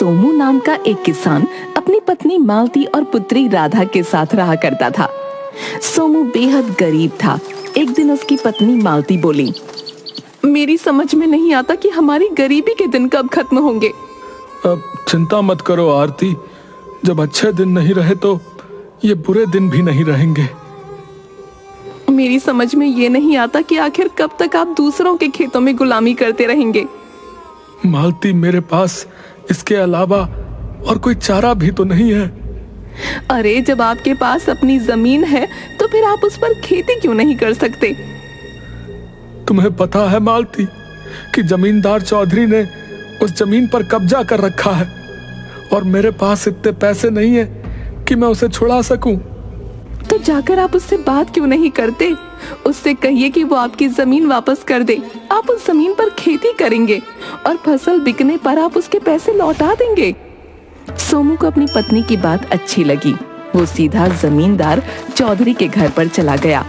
सोमू नाम का एक किसान अपनी पत्नी मालती और पुत्री राधा के साथ रहा करता था। सोमू बेहद गरीब था। एक दिन उसकी पत्नी मालती बोली, मेरी समझ में नहीं आता कि हमारी गरीबी के दिन कब खत्म होंगे। अब चिंता मत करो आरती, जब अच्छे दिन नहीं रहे तो ये बुरे दिन भी नहीं रहेंगे। मेरी समझ में ये नहीं आता कि आखिर कब तक आप दूसरों के खेतों में गुलामी करते रहेंगे। मालती, मेरे पास इसके अलावा और कोई चारा भी तो नहीं है। अरे जब आपके पास अपनी जमीन है तो फिर आप उस पर खेती क्यों नहीं कर सकते? तुम्हें पता है मालती कि जमींदार चौधरी ने उस जमीन पर कब्जा कर रखा है और मेरे पास इतने पैसे नहीं है कि मैं उसे छुड़ा सकूं। तो जाकर आप उससे बात क्यों नहीं करते? उससे कहिए कि वो आपकी जमीन वापस कर दे। आप उस जमीन पर खेती करेंगे और फसल बिकने पर आप उसके पैसे लौटा देंगे। सोमू को अपनी पत्नी की बात अच्छी लगी। वो सीधा जमींदार चौधरी के घर पर चला गया।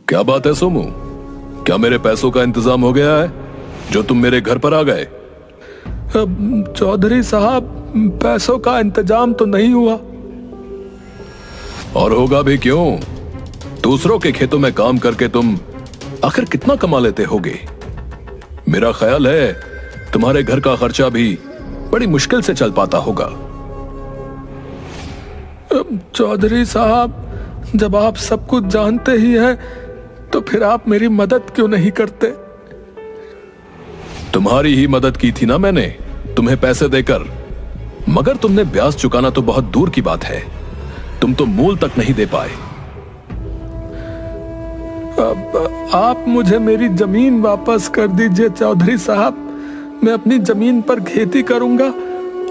क्या बात है सोमू, क्या मेरे पैसों का इंतजाम हो गया है जो तुम मेरे घर पर आ गए? चौधरी साहब, पैसों का इंतजाम तो नहीं हुआ। और होगा भी क्यों? दूसरों के खेतों में काम करके तुम आखिर कितना कमा लेते होगे? मेरा ख्याल है तुम्हारे घर का खर्चा भी बड़ी मुश्किल से चल पाता होगा। चौधरी साहब, जब आप सब कुछ जानते ही हैं तो फिर आप मेरी मदद क्यों नहीं करते? तुम्हारी ही मदद की थी ना मैंने, तुम्हें पैसे देकर, मगर तुमने ब्याज चुकाना तो बहुत दूर की बात है। तुम तो मूल तक नहीं दे पाए। अब आप मुझे मेरी जमीन वापस कर दीजिए चौधरी साहब। मैं अपनी जमीन पर खेती करूंगा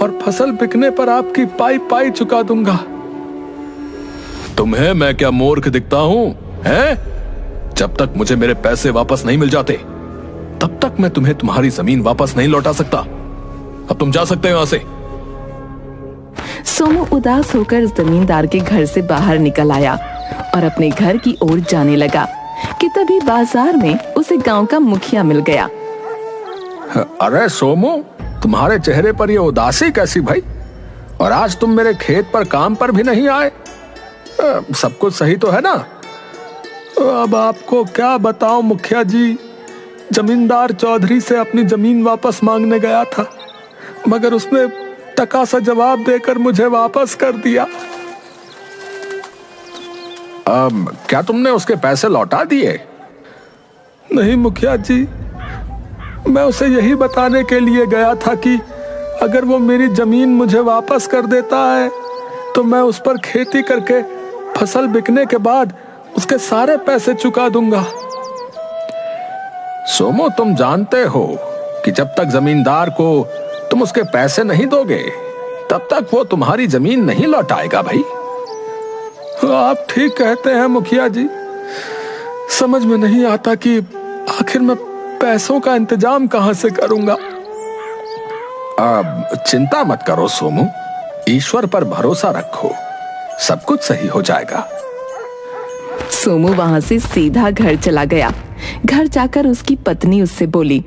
और फसल बिकने पर आपकी पाई पाई चुका दूंगा। तुम्हें मैं क्या मूर्ख दिखता हूं? हैं? जब तक मुझे मेरे पैसे वापस नहीं मिल जाते तब तक मैं तुम्हें तुम्हारी जमीन वापस नहीं लौटा सकता। अब तुम जा सकते हो यहां से। सोमू उदास होकर जमींदार के घर से बाहर निकल आया और अपने घर की ओर जाने लगा कि तभी बाजार में उसे गांव का मुखिया मिल गया। अरे सोमू, तुम्हारे चेहरे पर ये उदासी कैसी भाई? और आज तुम मेरे खेत पर काम पर भी नहीं आए। सब कुछ सही तो है ना? अब आपको क्या बताऊं मुखिया जी, जमींदार चौधरी से अपनी जमीन वापस मांगने गया था, मगर उसने टका सा जवाब देकर मुझे वापस कर दिया। क्या तुमने उसके पैसे लौटा दिए? नहीं मुखिया जी, मैं उसे यही बताने के लिए गया था कि अगर वो मेरी जमीन मुझे वापस कर देता है तो मैं उस पर खेती करके फसल बिकने के बाद उसके सारे पैसे चुका दूंगा। सोमो, तुम जानते हो कि जब तक जमींदार को तुम उसके पैसे नहीं दोगे तब तक वो तुम्हारी जमीन नहीं लौटाएगा भाई। आप ठीक कहते हैं मुखिया जी। समझ में नहीं आता कि आखिर मैं पैसों का इंतजाम कहां से करूंगा। अब चिंता मत करो सोमू, ईश्वर पर भरोसा रखो, सब कुछ सही हो जाएगा। सोमू वहां से सीधा घर चला गया। घर जाकर उसकी पत्नी उससे बोली,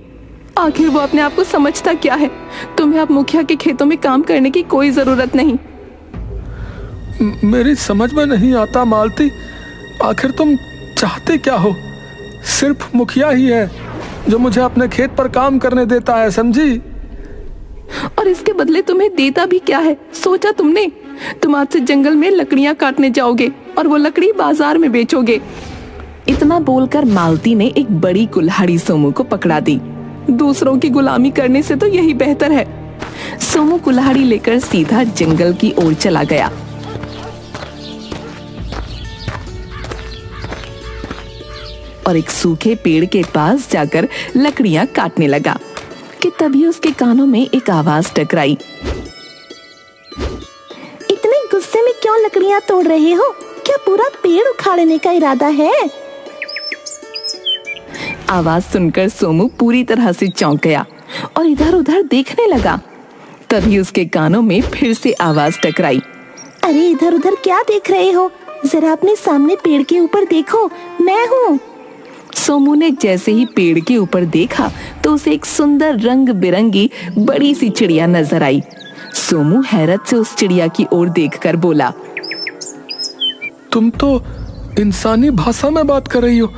आखिर वो अपने आप को समझता क्या है? तुम्हें अब मुखिया के खेतों में काम करने की कोई जरूरत नहीं। मेरी समझ में नहीं आता मालती, आखिर तुम चाहते क्या हो? सिर्फ मुखिया ही है जो मुझे अपने खेत पर काम करने देता है, समझी? और इसके बदले तुम्हें देता भी क्या है, सोचा तुमने? तुम आज से जंगल में लकड़ियां काटने जाओगे और वो लकड़ी बाजार में बेचोगे। इतना बोलकर मालती ने एक बड़ी कुल्हाड़ी सोमू को पकड़ा दी। दूसरों की गुलामी करने से तो यही बेहतर है। सोमू कुल्हाड़ी लेकर सीधा जंगल की ओर चला गया। और एक सूखे पेड़ के पास जाकर लकड़ियां काटने लगा कि तभी उसके कानों में एक आवाज टकराई। इतने गुस्से में क्यों लकड़ियां तोड़ रहे हो? क्या पूरा पेड़ उखाड़ने का इरादा है? आवाज सुनकर सोमू पूरी तरह से चौंक गया और इधर उधर देखने लगा। तभी उसके कानों में फिर से आवाज टकराई। अरे इधर उधर क्या देख रहे हो? जरा अपने सामने पेड़ के ऊपर देखो, मैं हूँ। सोमू ने जैसे ही पेड़ के ऊपर देखा तो उसे एक सुंदर रंग बिरंगी बड़ी सी चिड़िया नजर आई। सोमू हैरत से उस चिड़िया की ओर देखकर बोला, तुम तो इंसानी भाषा में बात कर रही हो,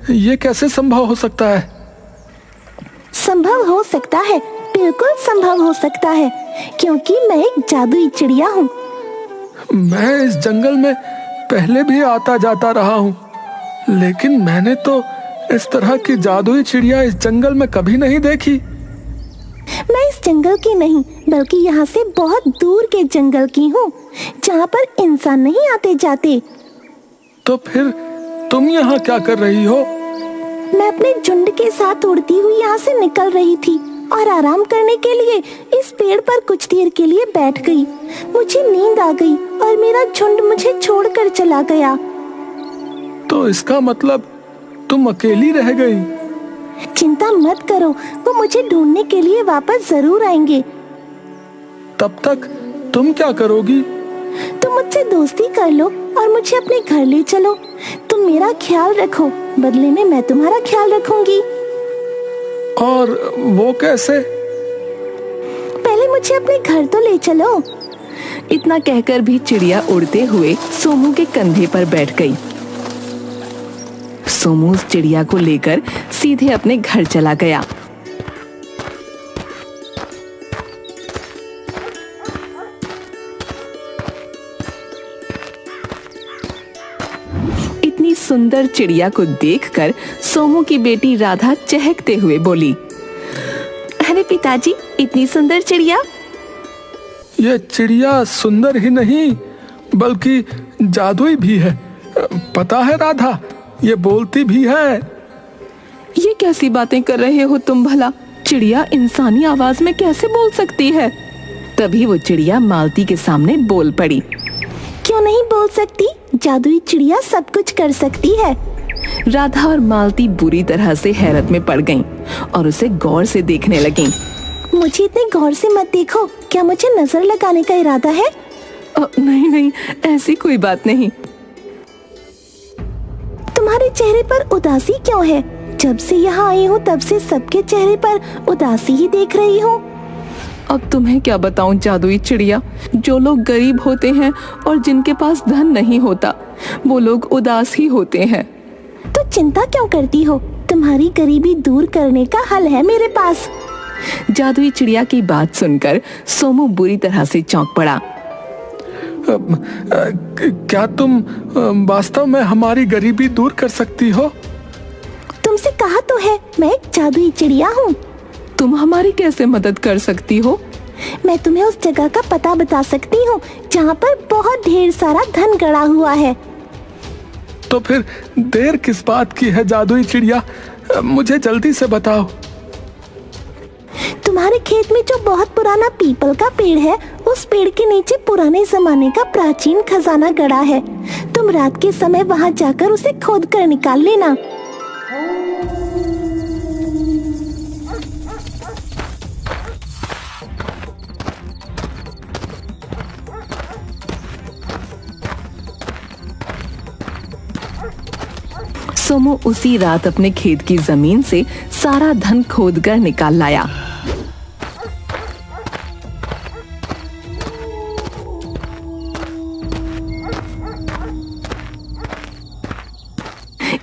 ये कैसे संभव हो सकता है? संभव हो सकता है, बिल्कुल संभव हो सकता है, क्योंकि मैं एक जादुई चिड़िया हूँ। मैं इस जंगल में पहले भी आता जाता रहा हूँ, लेकिन मैंने तो इस तरह की जादुई चिड़िया इस जंगल में कभी नहीं देखी। मैं इस जंगल की नहीं, बल्कि यहाँ से बहुत दूर के जंगल की हूँ, जहाँ पर इंसान नहीं आते जाते। तो फिर तुम यहाँ क्या कर रही हो? मैं अपने झुंड के साथ उड़ती हुई यहाँ से निकल रही थी और आराम करने के लिए इस पेड़ पर कुछ देर के लिए बैठ गई। मुझे नींद आ गई और मेरा झुंड मुझे छोड़कर चला गया। तो इसका मतलब तुम अकेली रह गई? चिंता मत करो, वो मुझे ढूंढने के लिए वापस जरूर आएंगे। तब तक तुम क्या करोगी? तुम मुझसे दोस्ती कर लो और मुझे अपने घर ले चलो। तुम मेरा ख्याल रखो, बदले में मैं तुम्हारा ख्याल रखूंगी। और वो कैसे? पहले मुझे अपने घर तो ले चलो। इतना कहकर भी चिड़िया उड़ते हुए सोमू के कंधे पर बैठ गई। सोमू उस चिड़िया को लेकर सीधे अपने घर चला गया। इतनी सुंदर चिड़िया को देखकर सोमू की बेटी राधा चहकते हुए बोली, अरे पिताजी, इतनी सुंदर चिड़िया। ये चिड़िया सुंदर ही नहीं बल्कि जादुई भी है। पता है राधा, ये बोलती भी है। ये कैसी बातें कर रहे हो तुम भला? चिड़िया इंसानी आवाज में कैसे बोल सकती है? तभी वो चिड़िया मालती के सामने बोल पड़ी। क्यों नहीं बोल सकती? जादुई चिड़िया सब कुछ कर सकती है। राधा और मालती बुरी तरह से हैरत में पड़ गईं और उसे गौर से देखने लगीं। मुझे इतने गौर से मत देखो, क्या मुझे नजर लगाने का इरादा है? नहीं नहीं, ऐसी कोई बात नहीं। तुम्हारे चेहरे पर उदासी क्यों है? जब से यहाँ आई हूँ तब से सबके चेहरे पर उदासी ही देख रही हूँ। अब तुम्हें क्या बताऊं जादुई चिड़िया, जो लोग गरीब होते हैं और जिनके पास धन नहीं होता, वो लोग उदास ही होते हैं। तो चिंता क्यों करती हो? तुम्हारी गरीबी दूर करने का हल है मेरे पास। जादुई चिड़िया की बात सुनकर सोमू बुरी तरह से चौंक पड़ा। क्या तुम वास्तव में हमारी गरीबी दूर कर सकती हो? तुमसे कहा तो है, मैं एक जादुई चिड़िया हूँ। तुम हमारी कैसे मदद कर सकती हो? मैं तुम्हें उस जगह का पता बता सकती हूँ जहाँ पर बहुत ढेर सारा धन गड़ा हुआ है। तो फिर देर किस बात की है जादुई चिड़िया, मुझे जल्दी से बताओ। तुम्हारे खेत में जो बहुत पुराना पीपल का पेड़ है, उस पेड़ के नीचे पुराने जमाने का प्राचीन खजाना गड़ा है। तुम रात के समय वहां जाकर उसे खोद कर निकाल लेना। सोमू उसी रात अपने खेत की जमीन से सारा धन खोदकर निकाल लाया।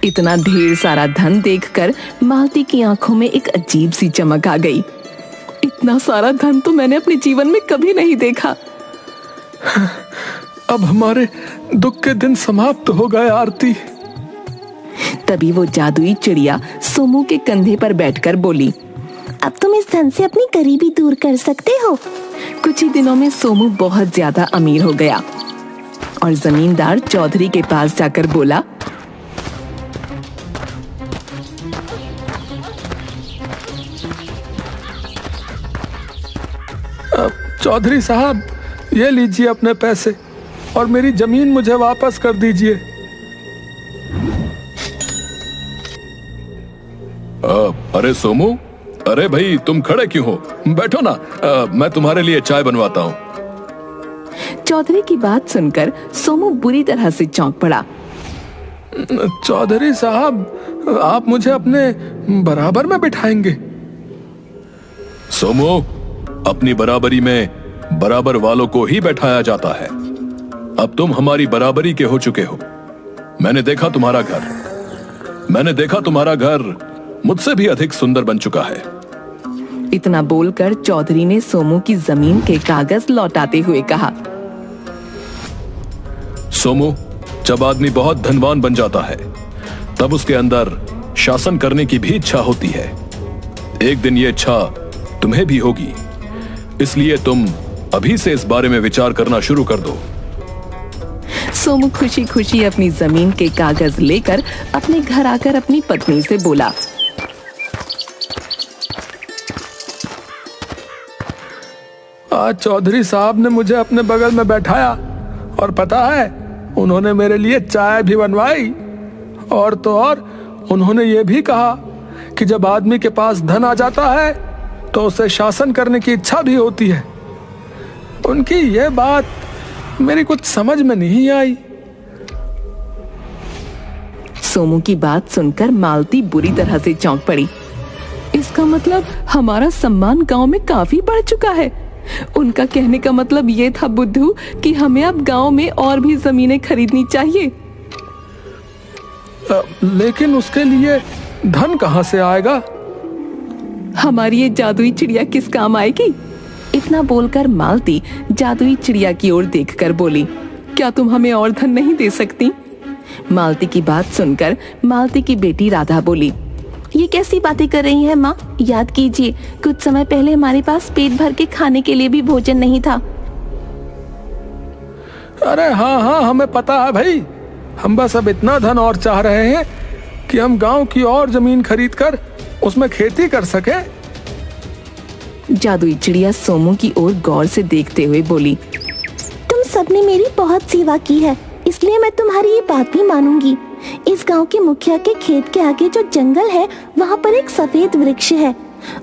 इतना ढेर सारा धन देखकर मालती की आंखों में एक अजीब सी चमक आ गई। इतना सारा धन तो मैंने अपने जीवन में कभी नहीं देखा। अब हमारे दुख के दिन समाप्त हो गए आरती। तभी वो जादुई चिड़िया सोमू के कंधे पर बैठकर बोली, अब तुम इस धन से अपनी गरीबी दूर कर सकते हो। कुछ ही दिनों में सोमू बहुत ज्यादा अमीर हो गया और जमींदार चौधरी के पास जाकर बोला, चौधरी साहब, ये लीजिए अपने पैसे और मेरी जमीन मुझे वापस कर दीजिए। अरे सोमू, अरे भाई तुम खड़े क्यों हो? बैठो ना, मैं तुम्हारे लिए चाय बनवाता हूँ। चौधरी की बात सुनकर सोमू बुरी तरह से चौंक पड़ा। चौधरी साहब, आप मुझे अपने बराबर में बिठाएंगे? सोमू, अपनी बराबरी में बराबर वालों को ही बैठाया जाता है। अब तुम हमारी बराबरी के हो चुके हो। मैंने देखा तुम्हारा घर मुझसे भी अधिक सुंदर बन चुका है। इतना बोलकर चौधरी ने सोमू की जमीन के कागज लौटाते हुए कहा। सोमू, जब आदमी बहुत धनवान बन जाता है तब उसके अंदर शासन करने की भी इच्छा होती है। एक दिन ये इच्छा तुम्हें भी होगी, इसलिए तुम अभी से इस बारे में विचार करना शुरू कर दो। सोमू खुशी खुशी अपनी जमीन के कागज लेकर अपने घर आकर अपनी पत्नी से बोला। आज चौधरी साहब ने मुझे अपने बगल में बैठाया और पता है, उन्होंने मेरे लिए चाय भी बनवाई। और तो और उन्होंने ये भी कहा कि जब आदमी के पास धन आ जाता है तो उसे शासन करने की इच्छा भी होती है। उनकी ये बात मेरी कुछ समझ में नहीं आई। सोमू की बात सुनकर मालती बुरी तरह से चौंक पड़ी। इसका मतलब हमारा सम्मान गांव में काफी बढ़ चुका है। उनका कहने का मतलब ये था बुद्धू कि हमें अब गांव में और भी जमीनें खरीदनी चाहिए। लेकिन उसके लिए धन कहाँ से आएगा? हमारी ये जादुई चिड़िया किस काम आएगी? इतना बोलकर मालती जादुई चिड़िया की ओर देखकर बोली, क्या तुम हमें और धन नहीं दे सकती? मालती की बात सुनकर मालती की बेटी राधा बोली, ये कैसी बातें कर रही है माँ? याद कीजिए, कुछ समय पहले हमारे पास पेट भर के खाने के लिए भी भोजन नहीं था। अरे हाँ, हमें पता है भाई। हम बस अब इतना धन और चाह रहे हैं कि हम गांव की और जमीन खरीद कर उसमें खेती कर सके। जादुई चिड़िया सोमू की ओर गौर से देखते हुए बोली, तुम सबने मेरी बहुत सेवा की है, इसलिए मैं तुम्हारी ये बात भी मानूंगी। इस गांव के मुखिया के खेत के आगे जो जंगल है, वहाँ पर एक सफेद वृक्ष है।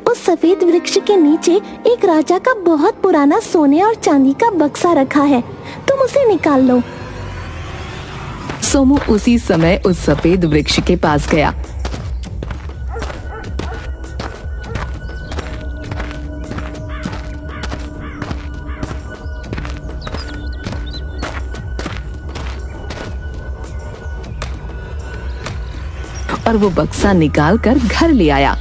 उस सफेद वृक्ष के नीचे एक राजा का बहुत पुराना सोने और चांदी का बक्सा रखा है, तुम उसे निकाल लो। सोमू उसी समय उस सफेद वृक्ष के पास गया। और वो बक्सा निकाल कर घर ले आया।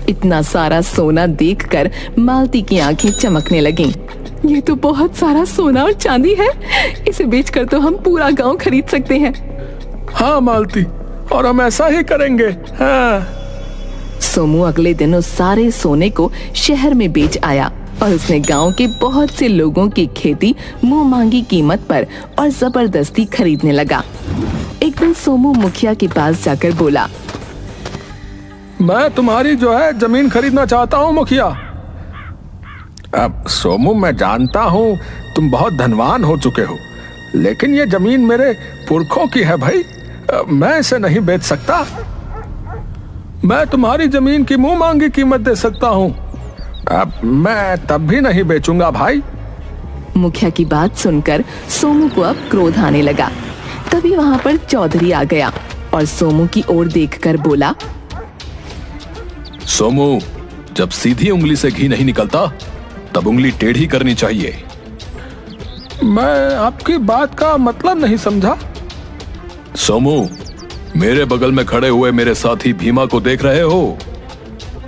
इतना सारा सोना देखकर मालती की आंखें चमकने लगीं। ये तो बहुत सारा सोना और चांदी है, इसे बेचकर तो हम पूरा गांव खरीद सकते हैं। हाँ मालती, और हम ऐसा ही करेंगे। हाँ। सोमू अगले दिन उस सारे सोने को शहर में बेच आया और उसने गांव के बहुत से लोगों की खेती मुंह मांगी कीमत पर और जबरदस्ती खरीदने लगा। एक दिन सोमू मुखिया के पास जाकर बोला, मैं तुम्हारी जो है जमीन खरीदना चाहता हूँ मुखिया। अब सोमू, मैं जानता हूँ तुम बहुत धनवान हो चुके हो, लेकिन ये जमीन मेरे पुरखों की है भाई, मैं इसे नहीं बेच सकता। मैं तुम्हारी जमीन की मुंह मांगी कीमत दे सकता हूँ। अब मैं तब भी नहीं बेचूंगा भाई। मुखिया की बात सुनकर सोमू को अब क्रोध आने लगा। तभी वहाँ पर चौधरी आ गया और सोमू की ओर देखकर बोला, सोमू, जब सीधी उंगली से घी नहीं निकलता तब उंगली टेढ़ी करनी चाहिए। मैं आपकी बात का मतलब नहीं समझा। सोमू, मेरे बगल में खड़े हुए मेरे साथी भीमा को देख रहे हो?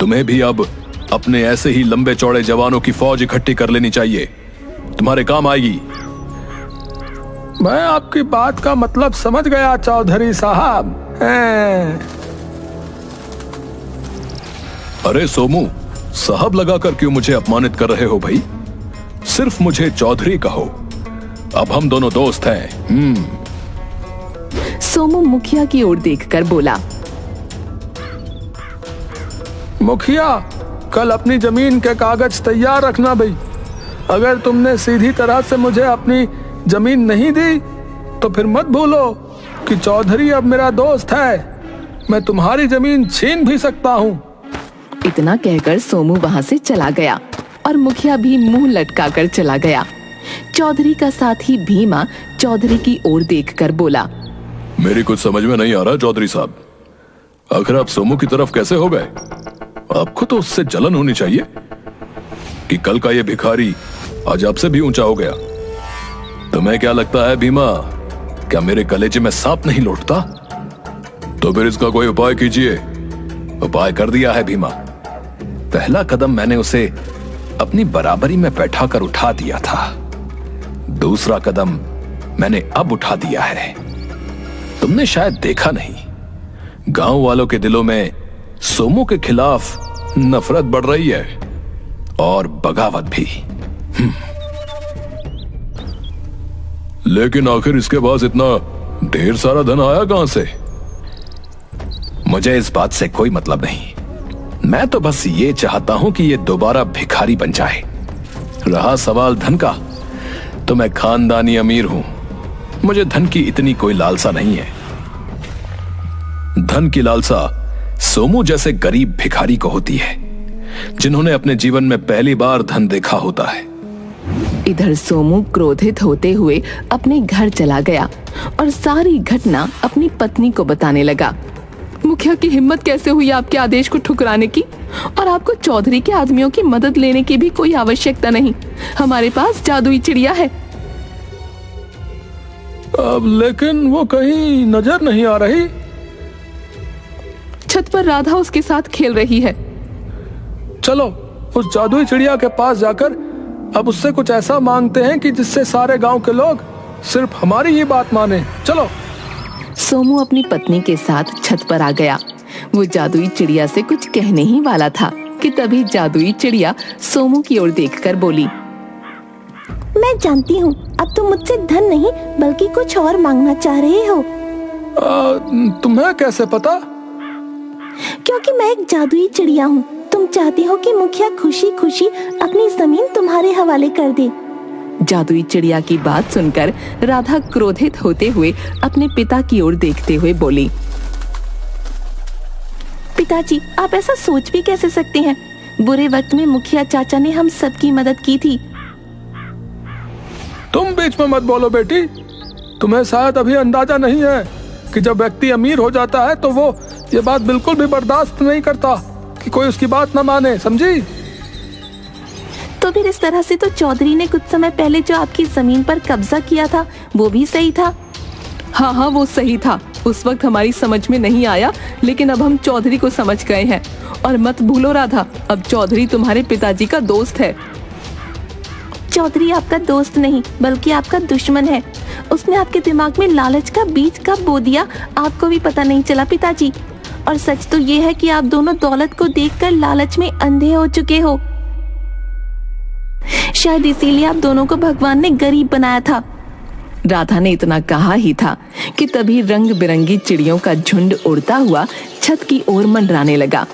तुम्हें भी अब अपने ऐसे ही लंबे चौड़े जवानों की फौज इकट्ठी कर लेनी चाहिए, तुम्हारे काम आएगी। मैं आपकी बात का मतलब समझ गया चौधरी साहब। अरे सोमू, साहब लगाकर क्यों मुझे अपमानित कर रहे हो भाई? सिर्फ मुझे चौधरी कहो, अब हम दोनों दोस्त हैं। सोमू मुखिया की ओर देखकर बोला, मुखिया, कल अपनी जमीन के कागज तैयार रखना भाई। अगर तुमने सीधी तरह से मुझे अपनी जमीन नहीं दी तो फिर मत भूलो कि चौधरी अब मेरा दोस्त है। मैं तुम्हारी जमीन छीन भी सकता हूँ। इतना कहकर सोमू वहां से चला गया और मुखिया भी मुंह लटकाकर चला गया। चौधरी का साथी भीमा चौधरी की ओर देखकर बोला, मेरी कुछ समझ में नहीं आ रहा चौधरी साहब, आखिर आप सोमू की तरफ कैसे हो गए? आपको तो उससे जलन होनी चाहिए कि कल का ये भिखारी आज आपसे भी ऊंचा हो गया। तुम्हें क्या लगता है भीमा, क्या मेरे कलेजे में सांप नहीं लौटता? तो फिर इसका कोई उपाय कीजिए। उपाय कर दिया है भीमा। पहला कदम मैंने उसे अपनी बराबरी में बैठाकर उठा दिया था, दूसरा कदम मैंने अब उठा दिया है। तुमने शायद देखा नहीं, गांव वालों के दिलों में सोमू के खिलाफ नफरत बढ़ रही है और बगावत भी। लेकिन आखिर इसके पास इतना ढेर सारा धन आया कहां से? मुझे इस बात से कोई मतलब नहीं। मैं तो बस ये चाहता हूं कि ये दोबारा भिखारी बन जाए। रहा सवाल धन का, तो मैं खानदानी अमीर हूं, मुझे धन की इतनी कोई लालसा नहीं है। धन की लालसा सोमू जैसे गरीब भिखारी को होती है, जिन्होंने अपने जीवन में पहली बार धन देखा होता है। इधर सोमू क्रोधित होते हुए अपने घर चला गया और सारी घटना अपनी पत्नी को बताने लगा। मुखिया की हिम्मत कैसे हुई आपके आदेश को ठुकराने की? और आपको चौधरी के आदमियों की मदद लेने की भी कोई आवश्यकता नहीं, हमारे पास जादुई चिड़िया है। अब लेकिन वो कहीं नजर नहीं आ रही। छत पर राधा उसके साथ खेल रही है। चलो उस जादुई चिड़िया के पास जाकर अब उससे कुछ ऐसा मांगते हैं कि जिससे सारे गांव के लोग सिर्फ हमारी ही बात माने। चलो। सोमू अपनी पत्नी के साथ छत पर आ गया। वो जादुई चिड़िया से कुछ कहने ही वाला था कि तभी जादुई चिड़िया सोमू की ओर देखकर बोली, मैं जानती हूँ अब तुम मुझसे धन नहीं बल्कि कुछ और मांगना चाह रहे हो। तुम्हें कैसे पता? क्योंकि मैं एक जादुई चिड़िया हूँ। तुम चाहती हो कि मुखिया खुशी खुशी अपनी जमीन तुम्हारे हवाले कर दे। जादुई चिड़िया की बात सुनकर राधा क्रोधित होते हुए अपने पिता की ओर देखते हुए बोली, पिताजी आप ऐसा सोच भी कैसे सकते हैं? बुरे वक्त में मुखिया चाचा ने हम सबकी मदद की थी। तुम बीच में मत बोलो बेटी। तुम्हें शायद अभी अंदाजा नहीं है कि जब व्यक्ति अमीर हो जाता है तो वो ये बात बिल्कुल भी बर्दाश्त नहीं करता कि कोई उसकी बात न माने, समझी? तो फिर इस तरह से तो चौधरी ने कुछ समय पहले जो आपकी जमीन पर कब्जा किया था वो भी सही था। हाँ वो सही था। उस वक्त हमारी समझ में नहीं आया, लेकिन अब हम चौधरी को समझ गए हैं। और मत भूलो राधा, अब चौधरी तुम्हारे पिताजी का दोस्त है। चौधरी आपका दोस्त नहीं बल्कि आपका दुश्मन है। उसने आपके दिमाग में लालच का बीज कब बो दिया आपको भी पता नहीं चला पिताजी। और सच तो ये है कि आप दोनों दौलत को देखकर लालच में अंधे हो चुके हो। शायद इसीलिए आप दोनों को भगवान ने गरीब बनाया था। राधा ने इतना कहा ही था कि तभी रंग बिरंगी चिड़ियों का झुंड उड़ता हुआ छत की ओर मंडराने लगा।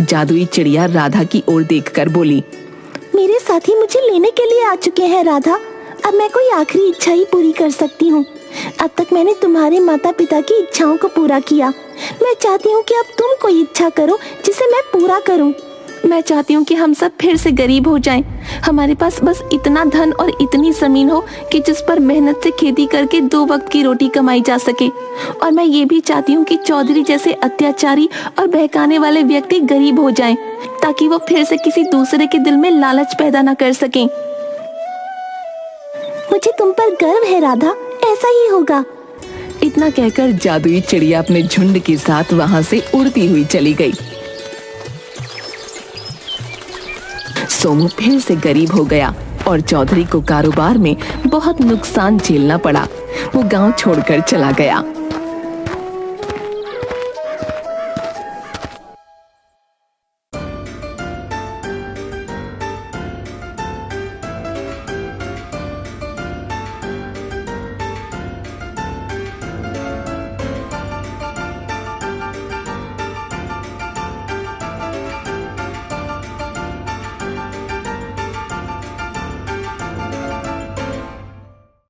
जादुई चिड़िया राधा की ओर देखकर बोली, मेरे साथी मुझे लेने के लिए आ चुके हैं राधा। अब मैं कोई आखिरी इच्छा ही पूरी कर सकती हूँ। अब तक मैंने तुम्हारे माता पिता की इच्छाओं को पूरा किया। मैं चाहती हूँ कि अब तुम कोई इच्छा करो जिसे मैं पूरा करूँ। मैं चाहती हूँ कि हम सब फिर से गरीब हो जाएं। हमारे पास बस इतना धन और इतनी जमीन हो कि जिस पर मेहनत से खेती करके 2 वक्त की रोटी कमाई जा सके। और मैं ये भी चाहती हूँ कि चौधरी जैसे अत्याचारी और बहकाने वाले व्यक्ति गरीब हो जाएं, ताकि वो फिर से किसी दूसरे के दिल में लालच पैदा न कर सकें। मुझे तुम पर गर्व है राधा, ऐसा ही होगा। इतना कहकर जादुई चिड़िया अपने झुंड के साथ वहां से उड़ती हुई चली गई। सोमू फिर से गरीब हो गया और चौधरी को कारोबार में बहुत नुकसान झेलना पड़ा। वो गांव छोड़कर चला गया।